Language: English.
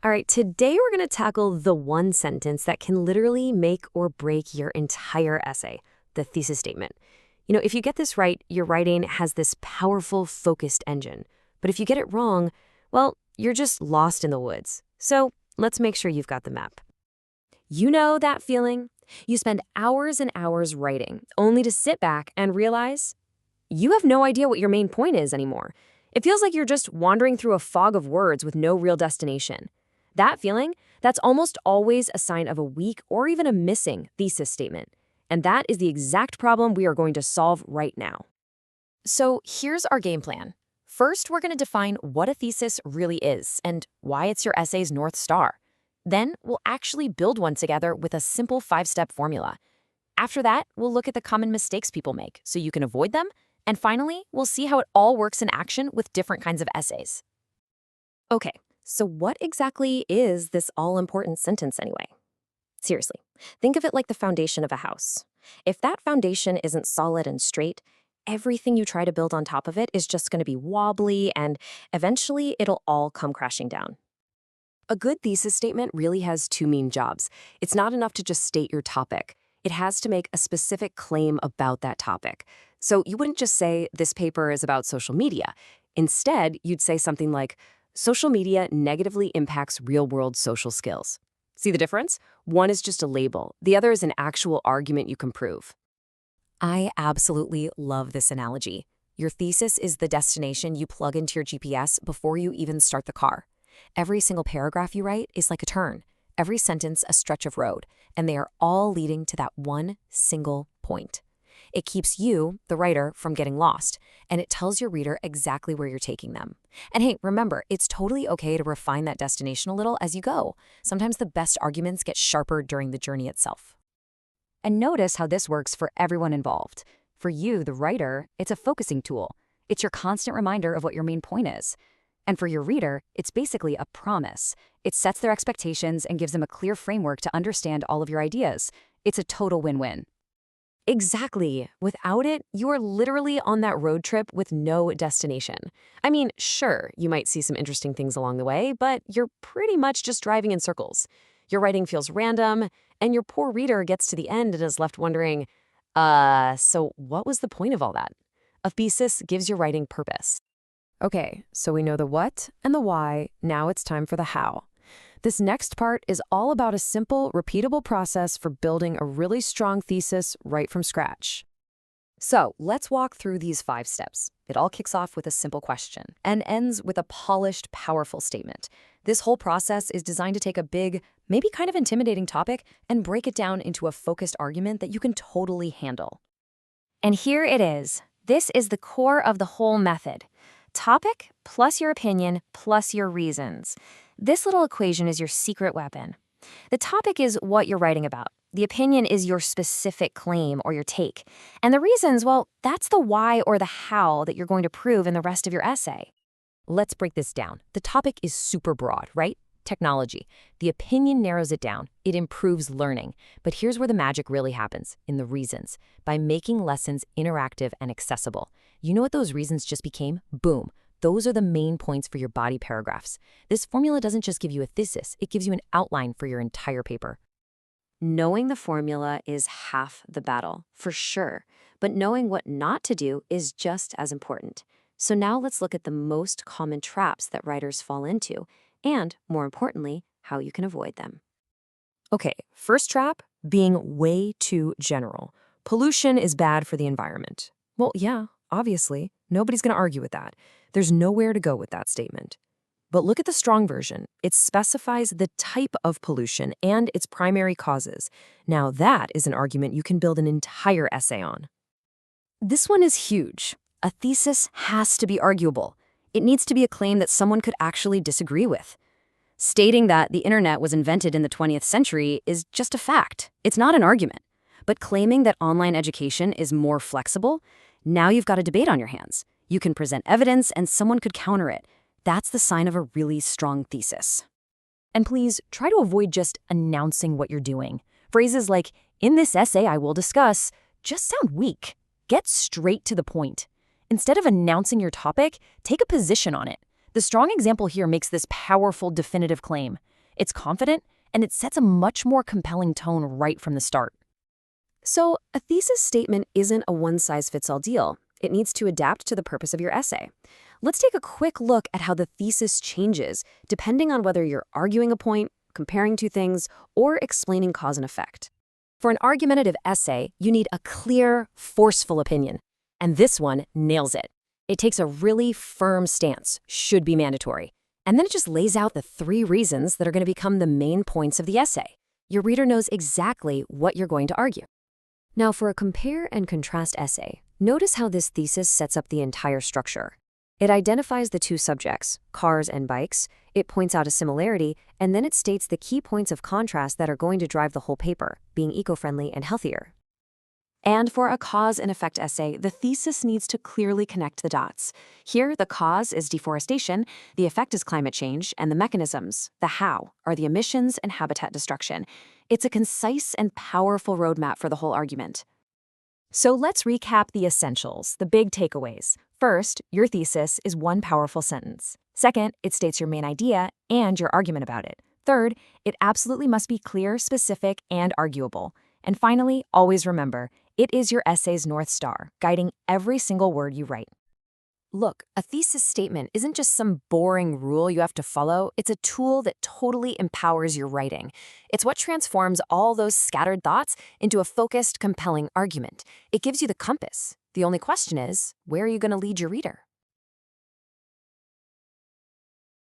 All right, today we're going to tackle the one sentence that can literally make or break your entire essay, the thesis statement. If you get this right, your writing has this powerful, focused engine. But if you get it wrong, well, you're just lost in the woods. So let's make sure you've got the map. You know that feeling? You spend hours and hours writing, only to sit back and realize you have no idea what your main point is anymore. It feels like you're just wandering through a fog of words with no real destination. That feeling, that's almost always a sign of a weak or even a missing thesis statement. And that is the exact problem we are going to solve right now. So here's our game plan. First, we're going to define what a thesis really is and why it's your essay's North Star. Then, we'll actually build one together with a simple 5-step formula. After that, we'll look at the common mistakes people make so you can avoid them. And finally, we'll see how it all works in action with different kinds of essays. Okay, so what exactly is this all-important sentence anyway? Seriously, think of it like the foundation of a house. If that foundation isn't solid and straight, everything you try to build on top of it is just going to be wobbly, and eventually it'll all come crashing down. A good thesis statement really has two main jobs. It's not enough to just state your topic. It has to make a specific claim about that topic. So you wouldn't just say, this paper is about social media. Instead, you'd say something like, social media negatively impacts real-world social skills. See the difference? One is just a label. The other is an actual argument you can prove. I absolutely love this analogy. Your thesis is the destination you plug into your GPS before you even start the car. Every single paragraph you write is like a turn, every sentence a stretch of road, and they are all leading to that one single point. It keeps you, the writer, from getting lost, and it tells your reader exactly where you're taking them. And hey, remember, it's totally okay to refine that destination a little as you go. Sometimes the best arguments get sharper during the journey itself. And notice how this works for everyone involved. For you, the writer, it's a focusing tool. It's your constant reminder of what your main point is. And for your reader, it's basically a promise. It sets their expectations and gives them a clear framework to understand all of your ideas. It's a total win-win. Exactly. Without it, you are literally on that road trip with no destination. I mean, sure, you might see some interesting things along the way, but you're pretty much just driving in circles. Your writing feels random, and your poor reader gets to the end and is left wondering, so what was the point of all that? A thesis gives your writing purpose. Okay, so we know the what and the why. Now it's time for the how. This next part is all about a simple, repeatable process for building a really strong thesis right from scratch. So let's walk through these 5 steps. It all kicks off with a simple question and ends with a polished, powerful statement. This whole process is designed to take a big, maybe kind of intimidating topic and break it down into a focused argument that you can totally handle. And here it is. This is the core of the whole method. Topic plus your opinion plus your reasons. This little equation is your secret weapon. The topic is what you're writing about. The opinion is your specific claim or your take. And the reasons, well, that's the why or the how that you're going to prove in the rest of your essay. Let's break this down. The topic is super broad, right? Technology. The opinion narrows it down. It improves learning. But here's where the magic really happens, in the reasons. By making lessons interactive and accessible. You know what those reasons just became? Boom. Those are the main points for your body paragraphs. This formula doesn't just give you a thesis, it gives you an outline for your entire paper. Knowing the formula is half the battle, for sure. But knowing what not to do is just as important. So now let's look at the most common traps that writers fall into, and, more importantly, how you can avoid them. Okay, first trap, being way too general. Pollution is bad for the environment. Well, yeah, obviously. Nobody's going to argue with that. There's nowhere to go with that statement. But look at the strong version. It specifies the type of pollution and its primary causes. Now that is an argument you can build an entire essay on. This one is huge. A thesis has to be arguable. It needs to be a claim that someone could actually disagree with. Stating that the internet was invented in the 20th century is just a fact. It's not an argument. But claiming that online education is more flexible, now you've got a debate on your hands. You can present evidence and someone could counter it. That's the sign of a really strong thesis. And please try to avoid just announcing what you're doing. Phrases like, in this essay I will discuss, just sound weak. Get straight to the point. Instead of announcing your topic, take a position on it. The strong example here makes this powerful, definitive claim. It's confident, and it sets a much more compelling tone right from the start. So, a thesis statement isn't a one-size-fits-all deal. It needs to adapt to the purpose of your essay. Let's take a quick look at how the thesis changes, depending on whether you're arguing a point, comparing two things, or explaining cause and effect. For an argumentative essay, you need a clear, forceful opinion. And this one nails it. It takes a really firm stance, should be mandatory. And then it just lays out the 3 reasons that are going to become the main points of the essay. Your reader knows exactly what you're going to argue. Now, for a compare and contrast essay, notice how this thesis sets up the entire structure. It identifies the 2 subjects, cars and bikes, it points out a similarity, and then it states the key points of contrast that are going to drive the whole paper, being eco-friendly and healthier. And for a cause and effect essay, the thesis needs to clearly connect the dots. Here, the cause is deforestation, the effect is climate change, and the mechanisms, the how, are the emissions and habitat destruction. It's a concise and powerful roadmap for the whole argument. So let's recap the essentials, the big takeaways. First, your thesis is one powerful sentence. Second, it states your main idea and your argument about it. Third, it absolutely must be clear, specific, and arguable. And finally, always remember, it is your essay's North Star, guiding every single word you write. Look, a thesis statement isn't just some boring rule you have to follow. It's a tool that totally empowers your writing. It's what transforms all those scattered thoughts into a focused, compelling argument. It gives you the compass. The only question is, where are you going to lead your reader?